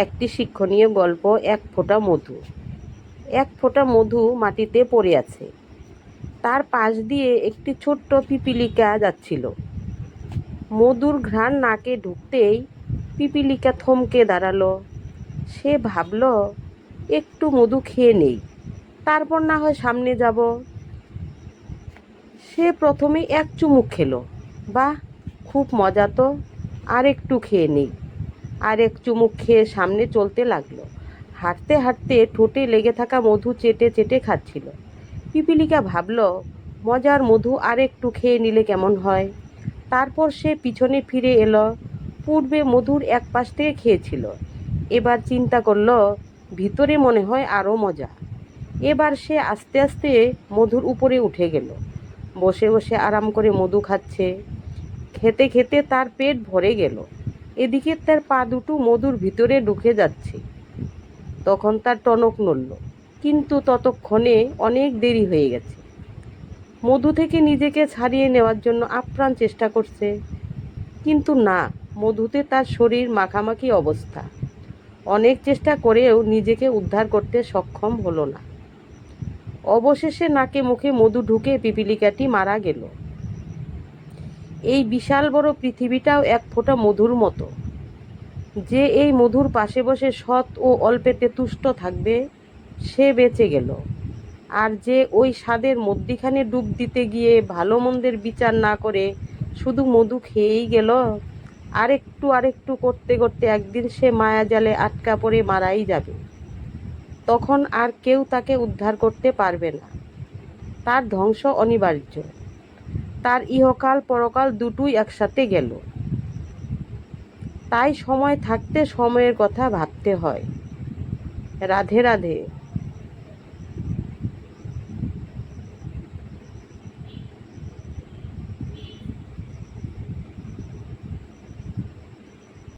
একটি শিক্ষণীয় গল্প, এক ফোঁটা মধু। এক ফোঁটা মধু মাটিতে পড়ে আছে। তার পাশ দিয়ে একটি ছোট্ট পিপীলিকা যাচ্ছিল। মধুর ঘ্রাণ নাকে ঢুকতেই পিপীলিকা থমকে দাঁড়ালো। সে ভাবল, একটু মধু খেয়ে নেই, তারপর না হয় সামনে যাব। সে প্রথমে এক চুমুক খেলো। বাহ, খুব মজা তো, আর একটু খেয়ে নেই। আর এক চুমুক খেয়ে সামনে চলতে লাগলো। হাঁটতে হাঁটতে ঠোঁটে লেগে থাকা মধু চেটে চেটে খাচ্ছিল। পিপীলিকা ভাবল, মজার মধু আর একটু খেয়ে নিলে কেমন হয়। তারপর সে পিছনে ফিরে এলো। পূর্বে মধুর এক পাশ থেকে খেয়েছিল, এবার চিন্তা করলো ভিতরে মনে হয় আরও মজা। এবার সে আস্তে আস্তে মধুর উপরে উঠে গেল। বসে বসে আরাম করে মধু খাচ্ছে। খেতে খেতে তার পেট ভরে গেল। এদিকে তার পা দুটো মধুর ভিতরে ঢুকে যাচ্ছে। তখন তার টনক নড়ল, কিন্তু ততক্ষণে অনেক দেরি হয়ে গেছে। মধু থেকে নিজেকে ছাড়িয়ে নেওয়ার জন্য আপ্রাণ চেষ্টা করছে, কিন্তু না, মধুতে তার শরীর মাখামাখি অবস্থা। অনেক চেষ্টা করেও নিজেকে উদ্ধার করতে সক্ষম হলো না। অবশেষে নাকে মুখে মধু ঢুকে পিপীলিকাটি মারা গেল। এই বিশাল বড় পৃথিবীটাও এক ফোঁটা মধুর মতো। যে এই মধুর পাশে বসে সৎ ও অল্পেতে তুষ্ট থাকবে, সে বেঁচে গেল। আর যে ওই স্বাদের মধ্যিখানে ডুব দিতে গিয়ে ভালো মন্দের বিচার না করে শুধু মধু খেয়েই গেল, আরেকটু করতে করতে একদিন সে মায়াজালে আটকা পড়ে মারাই যাবে। তখন আর কেউ তাকে উদ্ধার করতে পারবে না। তার ধ্বংস অনিবার্য। তার ইহকাল পরকাল দুটোই একসাথে গেল। তাই সময় থাকতে সময়ের কথা ভাবতে হয়। রাধে রাধে।